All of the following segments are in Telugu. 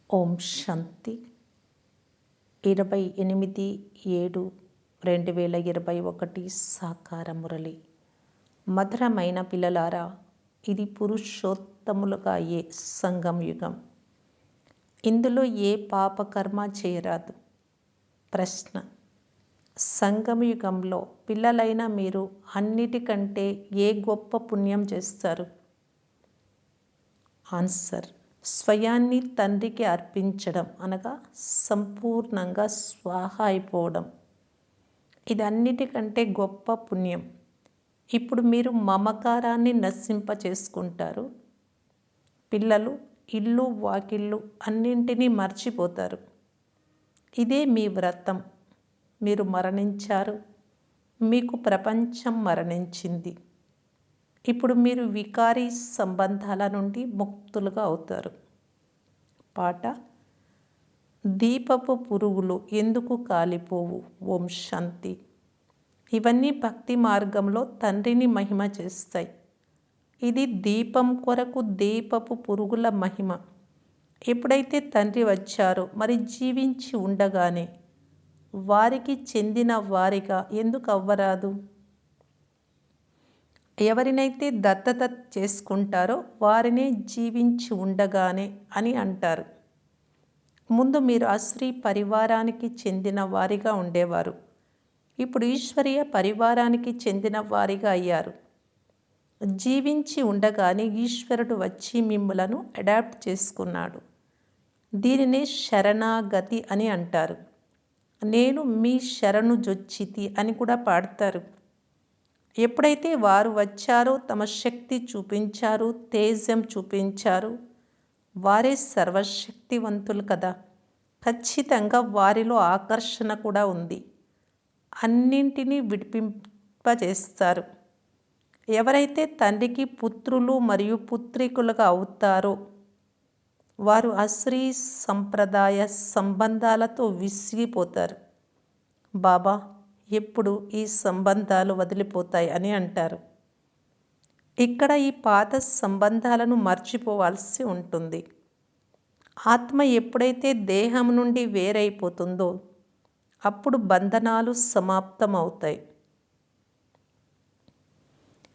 ఓం శాంతి 28/7/2021 సాకార మురళి. మధురమైన పిల్లలారా, ఇది పురుషోత్తములుగా అయ్యే సంగం యుగం. ఇందులో ఏ పాపకర్మ చేయరాదు. ప్రశ్న: సంగమ యుగంలో పిల్లలైన మీరు అన్నిటికంటే ఏ గొప్ప పుణ్యం చేస్తారు? ఆన్సర్: స్వయాన్ని తండ్రికి అర్పించడం, అనగా సంపూర్ణంగా స్వాహ అయిపోవడం. ఇది అన్నిటికంటే గొప్ప పుణ్యం. ఇప్పుడు మీరు మమకారాన్ని నశింపచేసుకుంటారు. పిల్లలు ఇల్లు వాకిళ్ళు అన్నింటినీ మర్చిపోతారు. ఇదే మీ వ్రతం. మీరు మరణించారు, మీకు ప్రపంచం మరణించింది. ఇప్పుడు మీరు వికారీ సంబంధాల నుండి ముక్తులుగా అవుతారు. పాట: దీపపు పురుగులు ఎందుకు కాలిపోవు? ఓం శాంతి. ఇవన్నీ భక్తి మార్గంలో తండ్రిని మహిమ చేస్తాయి. ఇది దీపం కొరకు దీపపు పురుగుల మహిమ. ఎప్పుడైతే తండ్రి వచ్చారో మరి జీవించి ఉండగానే వారికి చెందిన వారిగా ఎందుకు అవ్వరాదు? ఎవరినైతే దత్తత చేసుకుంటారో వారినే జీవించి ఉండగానే అని అంటారు. ముందు మీరు అశ్రీ పరివారానికి చెందిన వారిగా ఉండేవారు. ఇప్పుడు ఈశ్వరీయ పరివారానికి చెందిన వారిగా అయ్యారు. జీవించి ఉండగానే ఈశ్వరుడు వచ్చి మిమ్ములను అడాప్ట్ చేసుకున్నాడు. దీనినే శరణాగతి అని అంటారు. నేను మీ శరణు జొచ్చితి అని కూడా పాడతారు. ఎప్పుడైతే వారు వచ్చారో, తమ శక్తి చూపించారు, తేజం చూపించారు, వారే సర్వశక్తివంతులు కదా. ఖచ్చితంగా వారిలో ఆకర్షణ కూడా ఉంది. అన్నింటినీ విడిపింపజేస్తారు. ఎవరైతే తండ్రికి పుత్రులు మరియు పుత్రికులుగా అవుతారో వారు అశ్రీ సంప్రదాయ సంబంధాలతో విసిగిపోతారు. బాబా ఎప్పుడు ఈ సంబంధాలు వదిలిపోతాయి అని అంటారు. ఇక్కడ ఈ పాత సంబంధాలను మర్చిపోవాల్సి ఉంటుంది. ఆత్మ ఎప్పుడైతే దేహం నుండి వేరైపోతుందో అప్పుడు బంధనాలు సమాప్తమవుతాయి.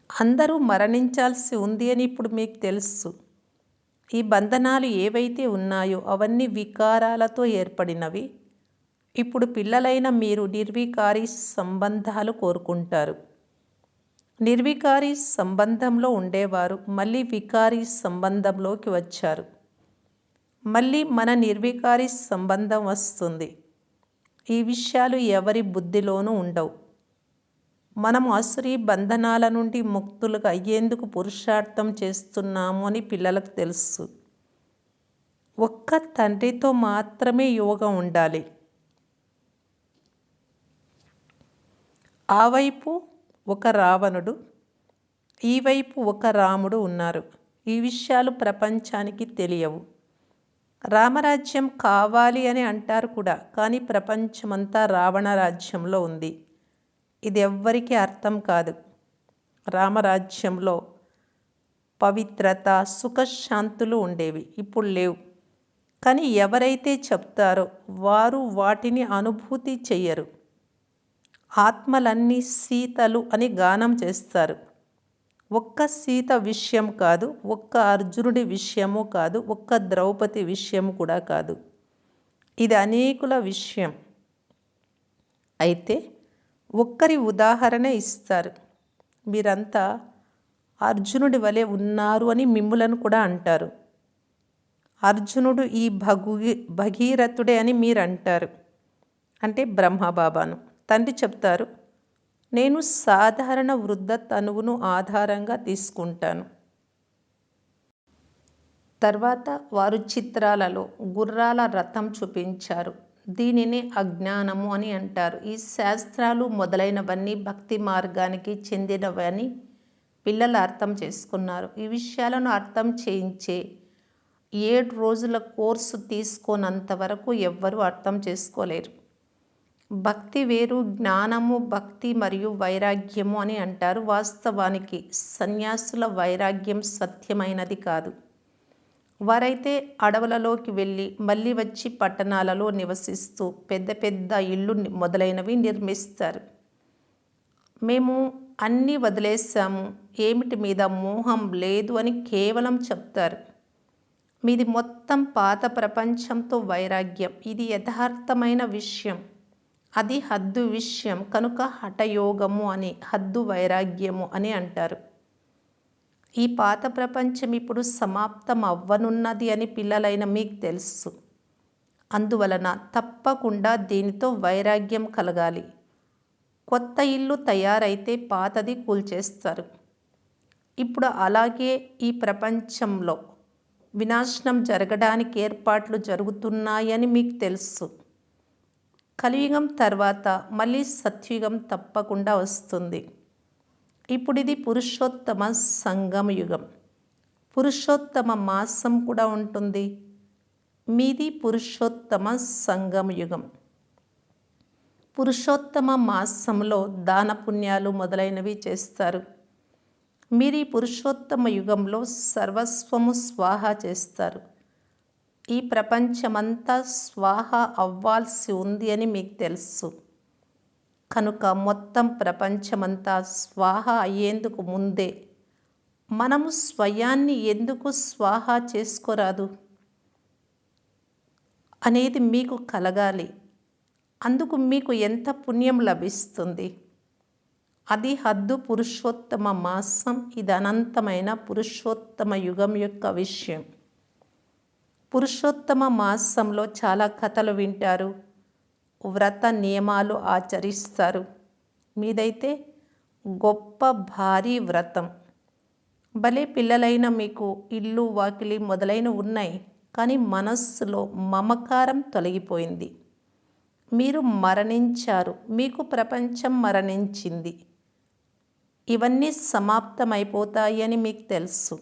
అందరూ మరణించాల్సి ఉంది అని ఇప్పుడు మీకు తెలుసు. ఈ బంధనాలు ఏవైతే ఉన్నాయో అవన్నీ వికారాలతో ఏర్పడినవి. ఇప్పుడు పిల్లలైన మీరు నిర్వికారి సంబంధాలు కోరుకుంటారు. నిర్వికారి సంబంధంలో ఉండేవారు మళ్ళీ వికారి సంబంధంలోకి వచ్చారు. మళ్ళీ మన నిర్వికారి సంబంధం వస్తుంది. ఈ విషయాలు ఎవరి బుద్ధిలోనూ ఉండవు. మనము అసురీ బంధనాల నుండి ముక్తులుగా అయ్యేందుకు పురుషార్థం చేస్తున్నాము అని పిల్లలకు తెలుసు. ఒక్క తండ్రితో మాత్రమే యోగం ఉండాలి. ఆ వైపు ఒక రావణుడు, ఈ వైపు ఒక రాముడు ఉన్నారు. ఈ విషయాలు ప్రపంచానికి తెలియవు. రామరాజ్యం కావాలి అని అంటారు కూడా, కానీ ప్రపంచమంతా రావణ రాజ్యంలో ఉంది. ఇది ఎవ్వరికీ అర్థం కాదు. రామరాజ్యంలో పవిత్రత, సుఖశాంతులు ఉండేవి, ఇప్పుడు లేవు. కానీ ఎవరైతే చెప్తారో వారు వాటిని అనుభూతి చెయ్యరు. ఆత్మలన్నీ సీతలు అని గానం చేస్తారు. ఒక్క సీత విషయం కాదు, ఒక్క అర్జునుడి విషయము కాదు, ఒక్క ద్రౌపది విషయం కూడా కాదు. ఇది అనేకుల విషయం. అయితే ఒక్కరి ఉదాహరణ ఇస్తారు. మీరంతా అర్జునుడి వలె ఉన్నారు అని మిమ్ములను కూడా అంటారు. అర్జునుడు ఈ భగీరథుడే అని మీరు అంటారు. అంటే బ్రహ్మబాబాను. తండ్రి చెప్తారు, నేను సాధారణ వృద్ధ తనువును ఆధారంగా తీసుకుంటాను. తర్వాత వారు చిత్రాలలో గుర్రాల రథం చూపించారు. దీనిని అజ్ఞానము అని అంటారు. ఈ శాస్త్రాలు మొదలైనవన్నీ భక్తి మార్గానికి చెందినవని పిల్లలు అర్థం చేసుకున్నారు. ఈ విషయాలను అర్థం చేయించే 7 రోజుల కోర్సు తీసుకోనంత వరకు ఎవ్వరూ అర్థం చేసుకోలేరు. భక్తి వేరు, జ్ఞానము, భక్తి మరియు వైరాగ్యము అని అంటారు. వాస్తవానికి సన్యాసుల వైరాగ్యం సత్యమైనది కాదు. వారైతే అడవులలోకి వెళ్ళి మళ్ళీ వచ్చి పట్టణాలలో నివసిస్తూ పెద్ద పెద్ద ఇళ్ళు మొదలైనవి నిర్మిస్తారు. మేము అన్నీ వదిలేసాము, ఏమిటి మీద మోహం లేదు అని కేవలం చెప్తారు. మీది మొత్తం పాత ప్రపంచంతో వైరాగ్యం. ఇది యథార్థమైన విషయం. అది హద్దు విషయం కనుక హఠయోగము అని, హద్దు వైరాగ్యము అని అంటారు. ఈ పాత ప్రపంచం ఇప్పుడు సమాప్తం అవ్వనున్నది అని పిల్లలైన మీకు తెలుసు. అందువలన తప్పకుండా దీనితో వైరాగ్యం కలగాలి. కొత్త ఇల్లు తయారైతే పాతది కూల్చేస్తారు. ఇప్పుడు అలాగే ఈ ప్రపంచంలో వినాశనం జరగడానికి ఏర్పాట్లు జరుగుతున్నాయని మీకు తెలుసు. కలియుగం తర్వాత మళ్ళీ సత్యుగం తప్పకుండా వస్తుంది. ఇప్పుడు ఇది పురుషోత్తమ సంగమ యుగం. పురుషోత్తమ మాసం కూడా ఉంటుంది. మీది పురుషోత్తమ సంగమ యుగం. పురుషోత్తమ మాసంలో దాన పుణ్యాలు మొదలైనవి చేస్తారు. మీరు ఈ పురుషోత్తమ యుగంలో సర్వస్వము స్వాహ చేస్తారు. ఈ ప్రపంచమంతా స్వాహ అవ్వాల్సి ఉంది అని మీకు తెలుసు. కనుక మొత్తం ప్రపంచమంతా స్వాహ అయ్యేందుకు ముందే మనము స్వయాన్ని ఎందుకు స్వాహ చేసుకోరాదు అనేది మీకు కలగాలి. అందుకు మీకు ఎంత పుణ్యం లభిస్తుంది? అది హద్దు పురుషోత్తమ మాసం. ఇది అనంతమైన పురుషోత్తమ యుగం యొక్క విషయం. పురుషోత్తమ మాసంలో చాలా కథలు వింటారు, వ్రత నియమాలు ఆచరిస్తారు. మీదైతే గొప్ప భారీ వ్రతం. భలే పిల్లలైన మీకు ఇల్లు వాకిలి మొదలైన ఉన్నాయి, కానీ మనస్సులో మమకారం తొలగిపోయింది. మీరు మరణించారు, మీకు ప్రపంచం మరణించింది. ఇవన్నీ సమాప్తమైపోతాయి అని మీకు తెలుసు.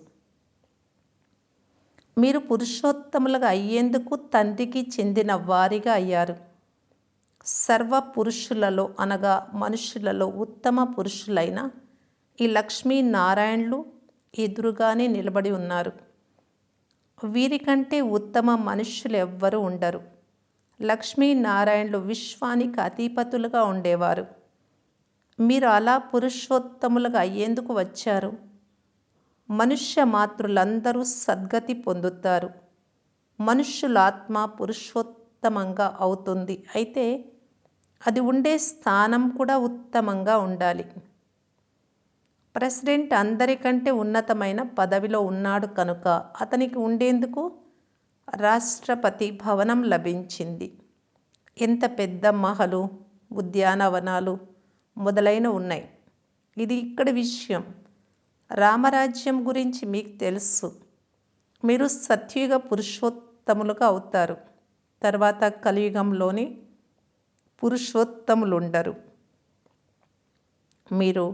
మీరు పురుషోత్తములుగా అయ్యేందుకు తండ్రికి చెందిన వారిగా అయ్యారు. సర్వ పురుషులలో అనగా మనుషులలో ఉత్తమ పురుషులైన ఈ లక్ష్మీనారాయణులు ఎదురుగానే నిలబడి ఉన్నారు. వీరికంటే ఉత్తమ మనుష్యులు ఎవ్వరూ ఉండరు. లక్ష్మీనారాయణులు విశ్వానికి అధిపతులుగా ఉండేవారు. మీరు అలా పురుషోత్తములుగా అయ్యేందుకు వచ్చారు. మనుష్య మాతృలందరూ సద్గతి పొందుతారు. మనుష్యుల ఆత్మ పురుషోత్తమంగా అవుతుంది. అయితే అది ఉండే స్థానం కూడా ఉత్తమంగా ఉండాలి. ప్రెసిడెంట్ అందరికంటే ఉన్నతమైన పదవిలో ఉన్నాడు కనుక అతనికి ఉండేందుకు రాష్ట్రపతి భవనం లభించింది. ఎంత పెద్ద మహలు, ఉద్యానవనాలు మొదలైన ఉన్నాయి. ఇది ఇక్కడి విషయం. రామరాజ్యం గురించి మీకు తెలుసు. మీరు సత్యుగ పురుషోత్తములుగా అవుతారు. తర్వాత కలియుగంలోని పురుషోత్తములుండరు. మీరు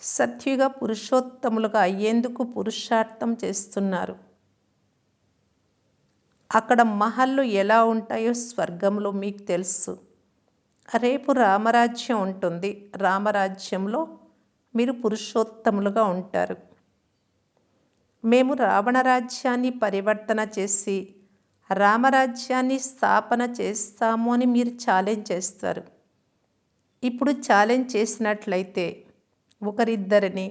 సత్యుగ పురుషోత్తములుగా అయ్యేందుకు పురుషార్థం చేస్తున్నారు. అక్కడ మహల్లు ఎలా ఉంటాయో స్వర్గంలో మీకు తెలుసు. రేపు రామరాజ్యం ఉంటుంది. రామరాజ్యంలో మీరు పురుషోత్తములుగా ఉంటారు. మేము రావణ రాజ్యాన్ని పరివర్తన చేసి రామరాజ్యాన్ని స్థాపన చేస్తాము అని మీరు ఛాలెంజ్ చేస్తారు. ఇప్పుడు ఛాలెంజ్ చేసినట్లయితే ఒకరిద్దరిని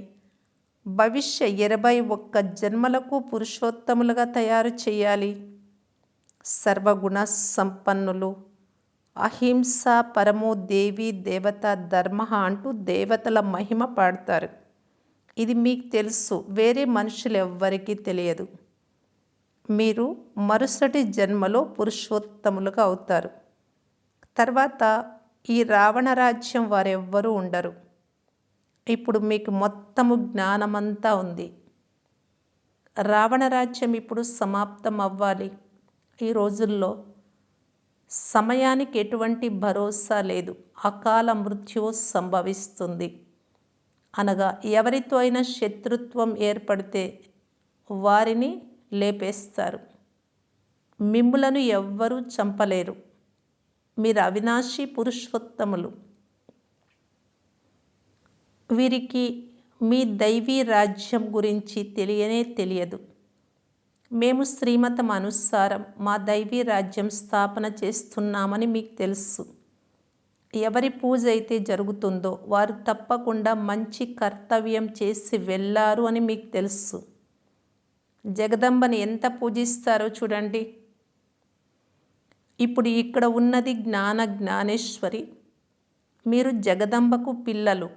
భవిష్య 21 జన్మలకు పురుషోత్తములుగా తయారు చేయాలి. సర్వగుణ సంపన్నులు, అహింస పరమో దేవి దేవత ధర్మ అంటూ దేవతల మహిమ పాడతారు. ఇది మీకు తెలుసు, వేరే మనుషులు ఎవ్వరికీ తెలియదు. మీరు మరుసటి జన్మలో పురుషోత్తములుగా అవుతారు. తర్వాత ఈ రావణ రాజ్యం వారెవ్వరూ ఉండరు. ఇప్పుడు మీకు మొత్తము జ్ఞానమంతా ఉంది. రావణ రాజ్యం ఇప్పుడు సమాప్తం అవ్వాలి. ఈ రోజుల్లో సమయానికి ఎటువంటి భరోసా లేదు. అకాల మృత్యువు సంభవిస్తుంది. అనగా ఎవరితో అయినా శత్రుత్వం ఏర్పడితే వారిని లేపేస్తారు. మిమ్ములను ఎవ్వరూ చంపలేరు. మీరు అవినాశి పురుషోత్తములు. వీరికి మీ దైవీ రాజ్యం గురించి తెలియనే తెలియదు. మేము శ్రీమతం అనుసారం మా దైవీ రాజ్యం స్థాపన చేస్తున్నామని మీకు తెలుసు. ఎవరి పూజ అయితే జరుగుతుందో వారు తప్పకుండా మంచి కర్తవ్యం చేసి వెళ్ళారు అని మీకు తెలుసు. జగదంబని ఎంత పూజిస్తారో చూడండి. ఇప్పుడు ఇక్కడ ఉన్నది జ్ఞానేశ్వరి. మీరు జగదంబకు పిల్లలు.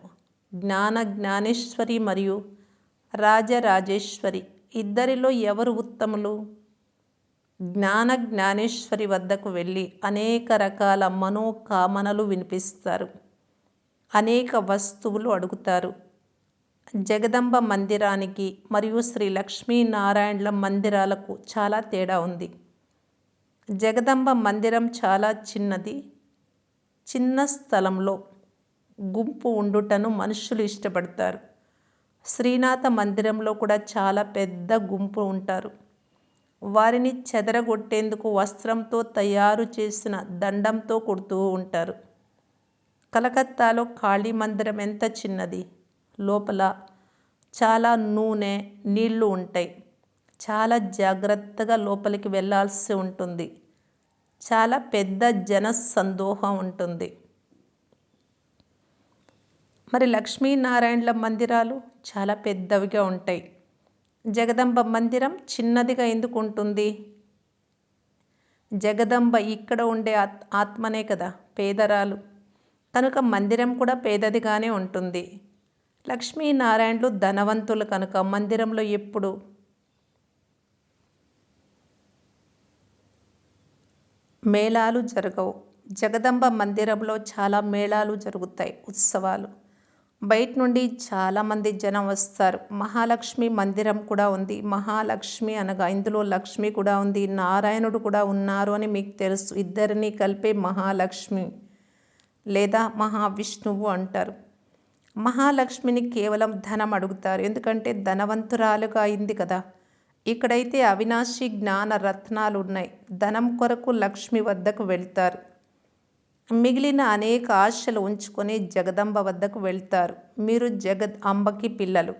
జ్ఞానేశ్వరి మరియు రాజరాజేశ్వరి ఇద్దరిలో ఎవరు ఉత్తములు? జ్ఞానేశ్వరి వద్దకు వెళ్ళి అనేక రకాల మనోకామనలు వినిపిస్తారు. అనేక వస్తువులు అడుగుతారు. జగదంబ మందిరానికి మరియు శ్రీ లక్ష్మీనారాయణల మందిరాలకు చాలా తేడా ఉంది. జగదంబ మందిరం చాలా చిన్నది. చిన్న స్థలంలో గుంపు ఉండుటను మనుషులు ఇష్టపడతారు. శ్రీనాథ మందిరంలో కూడా చాలా పెద్ద గుంపు ఉంటారు. వారిని చెదరగొట్టేందుకు వస్త్రంతో తయారు చేసిన దండంతో కొడుతూ ఉంటారు. కలకత్తాలో కాళీ మందిరం ఎంత చిన్నది. లోపల చాలా నూనె, నీళ్లు ఉంటాయి. చాలా జాగ్రత్తగా లోపలికి వెళ్ళాల్సి ఉంటుంది. చాలా పెద్ద జన సందోహం ఉంటుంది. మరి లక్ష్మీనారాయణల మందిరాలు చాలా పెద్దవిగా ఉంటాయి. జగదంబ మందిరం చిన్నదిగా ఎందుకు ఉంటుంది? జగదంబ ఇక్కడ ఉండే ఆత్మనే కదా, పేదరాలు. కనుక మందిరం కూడా పేదదిగానే ఉంటుంది. లక్ష్మీనారాయణలు ధనవంతులు కనుక మందిరంలో ఎప్పుడు మేళాలు జరగవు. జగదంబ మందిరంలో చాలా మేళాలు జరుగుతాయి, ఉత్సవాలు. బయట నుండి చాలామంది జనం వస్తారు. మహాలక్ష్మి మందిరం కూడా ఉంది. మహాలక్ష్మి అనగా ఇందులో లక్ష్మి కూడా ఉంది, నారాయణుడు కూడా ఉన్నారు అని మీకు తెలుసు. ఇద్దరిని కలిపే మహాలక్ష్మి లేదా మహావిష్ణువు అంటారు. మహాలక్ష్మిని కేవలం ధనం అడుగుతారు, ఎందుకంటే ధనవంతురాలుగా అయింది కదా. ఇక్కడైతే అవినాశి జ్ఞాన రత్నాలు ఉన్నాయి. ధనం కొరకు లక్ష్మి వద్దకు వెళ్తారు. మిగిలిన అనేక ఆశలు ఉంచుకొని జగదంబ వద్దకు వెళ్తారు. మీరు జగదంబకి పిల్లలు.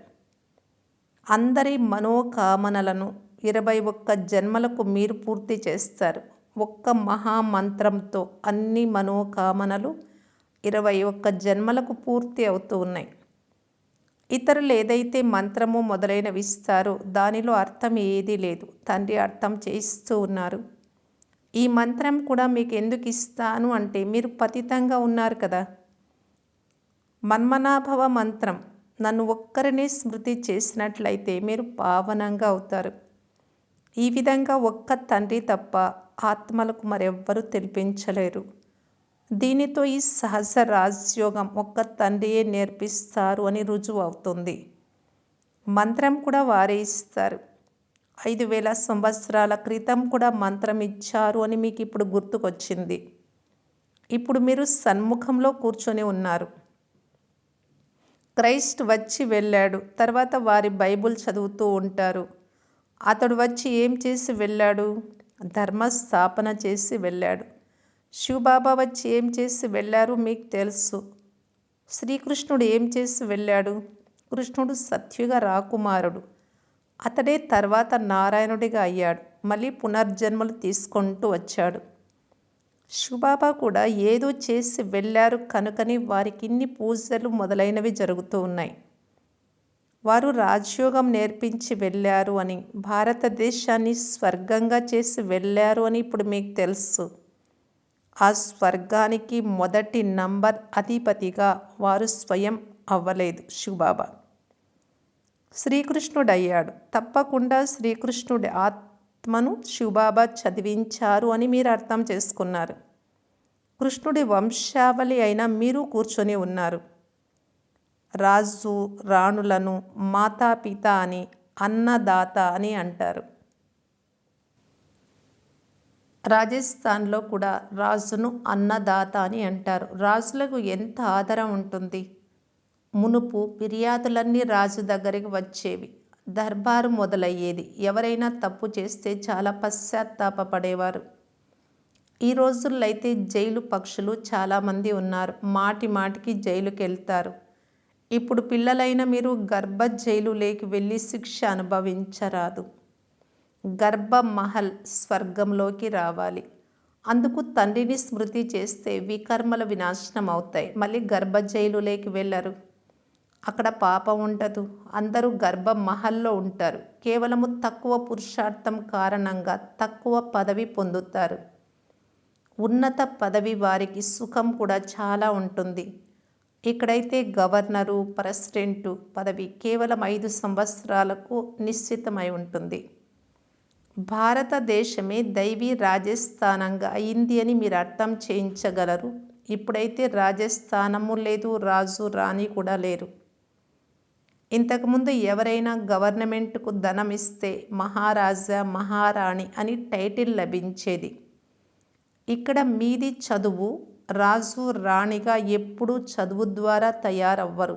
అందరి మనోకామనలను 21 జన్మలకు మీరు పూర్తి చేస్తారు. ఒక్క మహామంత్రంతో అన్ని మనోకామనలు 21 జన్మలకు పూర్తి అవుతూ ఉన్నాయి. ఇతరులు ఏదైతే మంత్రము మొదలైనవి ఇస్తారో దానిలో అర్థం ఏదీ లేదు. తండ్రి అర్థం చేయిస్తూ ఉన్నారు. ఈ మంత్రం కూడా మీకు ఎందుకు ఇస్తాను అంటే మీరు పతితంగా ఉన్నారు కదా. మన్మనాభవ మంత్రం, నన్ను ఒక్కరినే స్మృతి చేసినట్లయితే మీరు పావనంగా అవుతారు. ఈ విధంగా ఒక్క తండ్రి తప్ప ఆత్మలకు మరెవ్వరూ తెలిపించలేరు. దీనితో ఈ సహజ రాజయోగం ఒక్క తండ్రియే నేర్పిస్తారు అని రుజువు అవుతుంది. మంత్రం కూడా వారే ఇస్తారు. 5000 సంవత్సరాల క్రితం కూడా మంత్రం ఇచ్చారు అని మీకు ఇప్పుడు గుర్తుకొచ్చింది. ఇప్పుడు మీరు సన్ముఖంలో కూర్చొని ఉన్నారు. క్రైస్ట్ వచ్చి వెళ్ళాడు. తర్వాత వారి బైబుల్ చదువుతూ ఉంటారు. అతడు వచ్చి ఏం చేసి వెళ్ళాడు? ధర్మస్థాపన చేసి వెళ్ళాడు. శివబాబా వచ్చి ఏం చేసి వెళ్ళారు మీకు తెలుసు. శ్రీకృష్ణుడు ఏం చేసి వెళ్ళాడు? కృష్ణుడు సత్యుగ రాకుమారుడు. అతడే తర్వాత నారాయణుడిగా అయ్యాడు. మళ్ళీ పునర్జన్మలు తీసుకుంటూ వచ్చాడు. శివబాబా కూడా ఏదో చేసి వెళ్ళారు కనుకని వారికి ఇన్ని పూజలు మొదలైనవి జరుగుతూ ఉన్నాయి. వారు రాజయోగం నేర్పించి వెళ్ళారు అని, భారతదేశాన్ని స్వర్గంగా చేసి వెళ్ళారు అని ఇప్పుడు మీకు తెలుసు. ఆ స్వర్గానికి మొదటి నంబర్ అధిపతిగా వారు స్వయం అవ్వలేదు. శివబాబా శ్రీకృష్ణుడు అయ్యాడు. తప్పకుండా శ్రీకృష్ణుడి ఆత్మను శివబాబా చదివించారు అని మీరు అర్థం చేసుకున్నారు. కృష్ణుడి వంశావళి అయిన మీరు కూర్చొని ఉన్నారు. రాజు రాణులను మాతాపిత అని, అన్నదాత అని అంటారు. రాజస్థాన్లో కూడా రాజును అన్నదాత అని అంటారు. రాజులకు ఎంత ఆదరం ఉంటుంది. మునుపు ఫిర్యాదులన్నీ రాజు దగ్గరికి వచ్చేవి. దర్బారు మొదలయ్యేది. ఎవరైనా తప్పు చేస్తే చాలా పశ్చాత్తాపపడేవారు. ఈ రోజుల్లో అయితే జైలు పక్షులు చాలామంది ఉన్నారు. మాటి మాటికి జైలుకి వెళ్తారు. ఇప్పుడు పిల్లలైన మీరు గర్భ జైలులోకి వెళ్ళి శిక్ష అనుభవించరాదు. గర్భమహల్ స్వర్గంలోకి రావాలి. అందుకు తండ్రిని స్మృతి చేస్తే వికర్మల వినాశనం అవుతాయి. మళ్ళీ గర్భజైలులోకి వెళ్ళరు. అక్కడ పాపం ఉండదు. అందరూ గర్భమహల్లో ఉంటారు. కేవలము తక్కువ పురుషార్థం కారణంగా తక్కువ పదవి పొందుతారు. ఉన్నత పదవి వారికి సుఖం కూడా చాలా ఉంటుంది. ఇక్కడైతే గవర్నరు, ప్రెసిడెంటు పదవి కేవలం 5 సంవత్సరాలకు నిశ్చితమై ఉంటుంది. భారతదేశమే దైవీ రాజస్థానంగా అయింది అని మీరు అర్థం చేయించగలరు. ఇప్పుడైతే రాజస్థానము లేదు, రాజు రాణి కూడా లేరు. ఇంతకుముందు ఎవరైనా గవర్నమెంట్కు ధనం ఇస్తే మహారాజా, మహారాణి అని టైటిల్ లభించేది. ఇక్కడ మీది చదువు. రాజు రాణిగా ఎప్పుడూ చదువు ద్వారా తయారవ్వరు.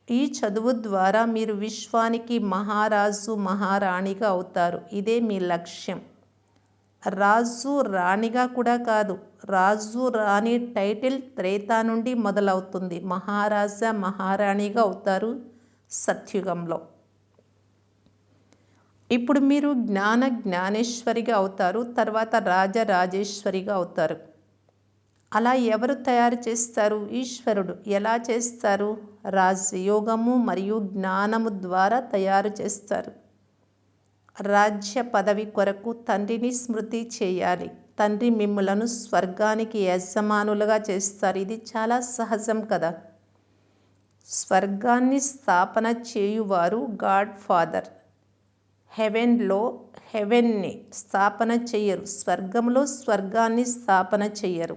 ఈ చదువు ద్వారా మీరు విశ్వానికి మహారాజు, మహారాణిగా అవుతారు. ఇదే మీ లక్ష్యం. రాజు రాణిగా కూడా కాదు. రాజు రాణి టైటిల్ త్రేతా నుండి మొదలవుతుంది. మహారాజా, మహారాణిగా అవుతారు సత్యుగంలో. ఇప్పుడు మీరు జ్ఞానేశ్వరిగా అవుతారు. తర్వాత రాజరాజేశ్వరిగా అవుతారు. అలా ఎవరు తయారు చేస్తారు? ఈశ్వరుడు. ఎలా చేస్తారు? రాజయోగము మరియు జ్ఞానము ద్వారా తయారు చేస్తారు. రాజ్య పదవి కొరకు తండ్రిని స్మృతి చేయాలి. తండ్రి మిమ్ములను స్వర్గానికి యజమానులుగా చేస్తారు. ఇది చాలా సహజం కదా. స్వర్గాన్ని స్థాపన చేయువారు గాడ్ ఫాదర్. హెవెన్ని స్థాపన చెయ్యరు. స్వర్గంలో స్వర్గాన్ని స్థాపన చెయ్యరు.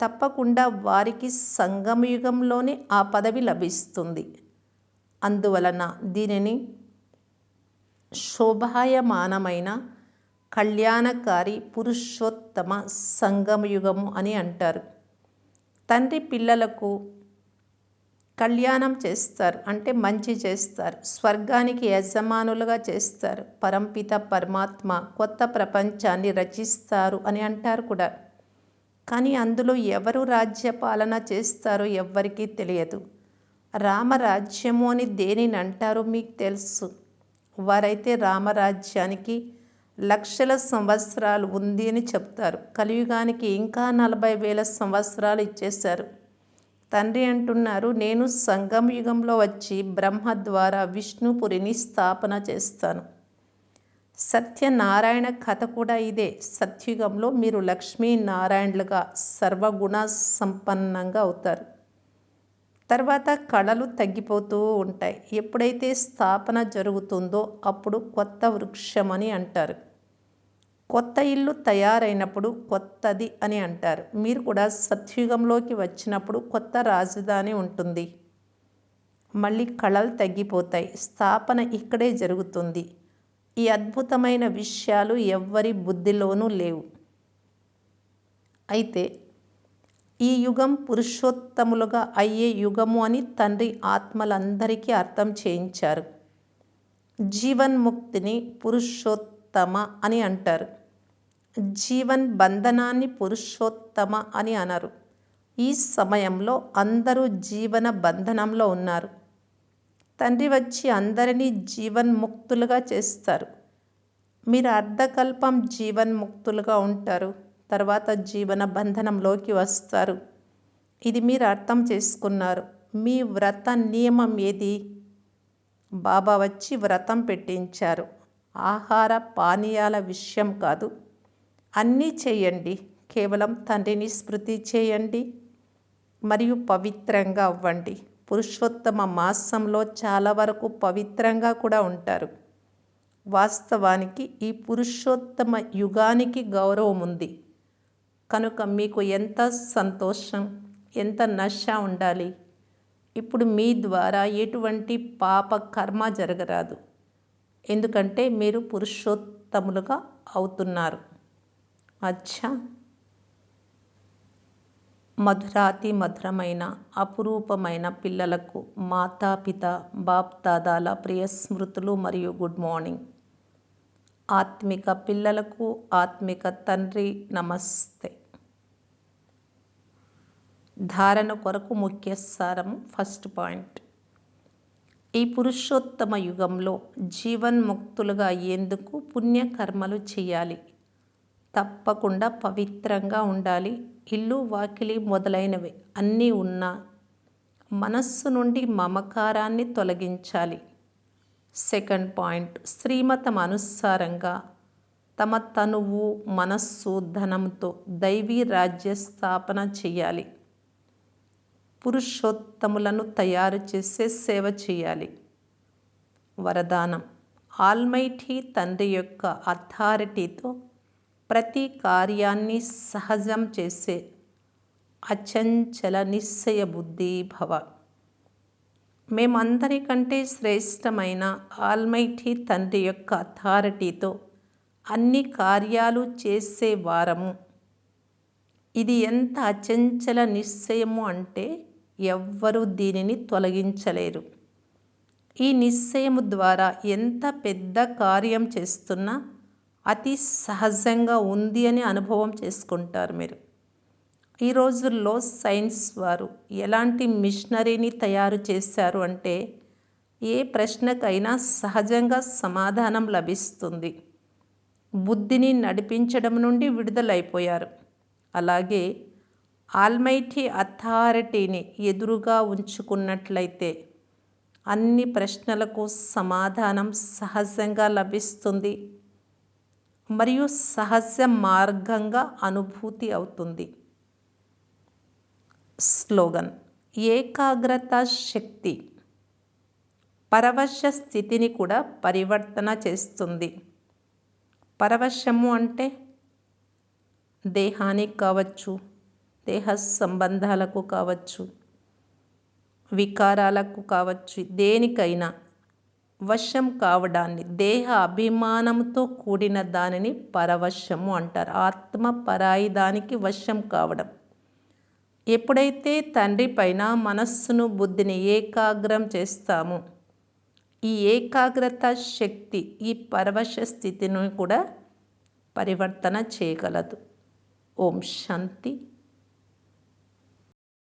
తప్పకుండా వారికి సంగమయుగంలోనే ఆ పదవి లభిస్తుంది. అందువలన దీనిని శోభాయమానమైన కళ్యాణకారి పురుషోత్తమ సంగమయుగము అని అంటారు. తండ్రి పిల్లలకు కళ్యాణం చేస్తారు, అంటే మంచి చేస్తారు. స్వర్గానికి యజమానులుగా చేస్తారు. పరంపిత పరమాత్మ కొత్త ప్రపంచాన్ని రచిస్తారు అని అంటారు కూడా. కానీ అందులో ఎవరు రాజ్యపాలన చేస్తారో ఎవ్వరికీ తెలియదు. రామరాజ్యము అని దేనిని అంటారో మీకు తెలుసు. వారైతే రామరాజ్యానికి లక్షల సంవత్సరాలు ఉంది అని చెప్తారు. కలియుగానికి ఇంకా 40,000 సంవత్సరాలు ఇచ్చేశారు. తండ్రి అంటున్నారు, నేను సంగమయుగంలో వచ్చి బ్రహ్మ ద్వారా విష్ణుపురిని స్థాపన చేస్తాను. సత్యనారాయణ కథ కూడా ఇదే. సత్యుగంలో మీరు లక్ష్మీనారాయణలుగా సర్వగుణ సంపన్నంగా అవుతారు. తర్వాత కళలు తగ్గిపోతూ ఉంటాయి. ఎప్పుడైతే స్థాపన జరుగుతుందో అప్పుడు కొత్త వృక్షం అని అంటారు. కొత్త ఇల్లు తయారైనప్పుడు కొత్తది అని అంటారు. మీరు కూడా సత్యుగంలోకి వచ్చినప్పుడు కొత్త రాజధాని ఉంటుంది. మళ్ళీ కళలు తగ్గిపోతాయి. స్థాపన ఇక్కడే జరుగుతుంది. ఈ అద్భుతమైన విషయాలు ఎవ్వరి బుద్ధిలోనూ లేవు. అయితే ఈ యుగం పురుషోత్తములుగా అయ్యే యుగము అని తండ్రి ఆత్మలందరికీ అర్థం చేయించారు. జీవన్ముక్తిని పురుషోత్తమ అని అంటారు. జీవన్ బంధనాన్ని పురుషోత్తమ అని అనరు. ఈ సమయంలో అందరూ జీవన బంధనంలో ఉన్నారు. తండ్రి వచ్చి అందరినీ జీవన్ముక్తులుగా చేస్తారు. మీరు అర్ధకల్పం జీవన్ముక్తులుగా ఉంటారు. తర్వాత జీవన బంధనంలోకి వస్తారు. ఇది మీరు అర్థం చేసుకున్నారు. మీ వ్రత నియమం ఏది? బాబా వచ్చి వ్రతం పెట్టించారు. ఆహార పానీయాల విషయం కాదు. అన్నీ చేయండి. కేవలం తండ్రిని స్మృతి చేయండి మరియు పవిత్రంగా అవ్వండి. పురుషోత్తమ మాసంలో చాలా వరకు పవిత్రంగా కూడా ఉంటారు. వాస్తవానికి ఈ పురుషోత్తమ యుగానికి గౌరవం ఉంది. కనుక మీకు ఎంత సంతోషం, ఎంత నశ ఉండాలి. ఇప్పుడు మీ ద్వారా ఎటువంటి పాప కర్మ జరగరాదు. ఎందుకంటే మీరు పురుషోత్తములుగా అవుతున్నారు. అచ్చా, మధురాతి మధురమైన అపురూపమైన పిల్లలకు మాతాపిత బాప్ దాదాల ప్రియ స్మృతులు మరియు గుడ్ మార్నింగ్. ఆత్మిక పిల్లలకు ఆత్మిక తండ్రి నమస్తే. ధారణ కొరకు ముఖ్య సారము. ఫస్ట్ పాయింట్, ఈ పురుషోత్తమ యుగంలో జీవన్ముక్తులుగా అయ్యేందుకు పుణ్యకర్మలు చేయాలి. తప్పకుండా పవిత్రంగా ఉండాలి. ఇల్లు వాకిలి మొదలైనవి అన్నీ ఉన్నా మనస్సు నుండి మమకారాన్ని తొలగించాలి. సెకండ్ పాయింట్, శ్రీమతం అనుసారంగా తమ తనువు మనస్సు ధనంతో దైవీ రాజ్య స్థాపన చేయాలి. పురుషోత్తములను తయారు చేసే సేవ చేయాలి. వరదానం, ఆల్మైటీ తండ్రి యొక్క అథారిటీతో ప్రతి కార్యాన్ని సహజం చేసే అచంచల నిశ్చయ బుద్ధి భవ. మేమందరికంటే శ్రేష్టమైన ఆల్మైటీ తండ్రి యొక్క అథారిటీతో అన్ని కార్యాలు చేసే వారము. ఇది ఎంత అచంచల నిశ్చయము అంటే ఎవ్వరూ దీనిని తొలగించలేరు. ఈ నిశ్చయము ద్వారా ఎంత పెద్ద కార్యం చేస్తున్నా అతి సహజంగా ఉంది అని అనుభవం చేసుకుంటారు మీరు. ఈ రోజుల్లో సైన్స్ వారు ఎలాంటి మిషనరీని తయారు చేశారు అంటే ఏ ప్రశ్నకైనా సహజంగా సమాధానం లభిస్తుంది. బుద్ధిని నడిపించడం నుండి విడుదలైపోయారు. అలాగే ఆల్మైటీ అథారిటీని ఎదురుగా ఉంచుకున్నట్లయితే అన్ని ప్రశ్నలకు సమాధానం సహజంగా లభిస్తుంది మరియు సహజ మార్గంగా అనుభూతి అవుతుంది. స్లోగన్, ఏకాగ్రత శక్తి పరవశ స్థితిని కూడా పరివర్తన చేస్తుంది. పరవశము అంటే దేహానికి కావచ్చు, దేహ సంబంధాలకు కావచ్చు, వికారాలకు కావచ్చు, దేనికైనా వశం కావడాన్ని, దేహ అభిమానంతో కూడిన దానిని పరవశము అంటారు. ఆత్మ పరాయి దానికి వశం కావడం. ఎప్పుడైతే తండ్రి పైన మనస్సును బుద్ధిని ఏకాగ్రం చేస్తామో ఈ ఏకాగ్రత శక్తి ఈ పరవశ స్థితిని కూడా పరివర్తన చేయగలదు. ఓం శాంతి.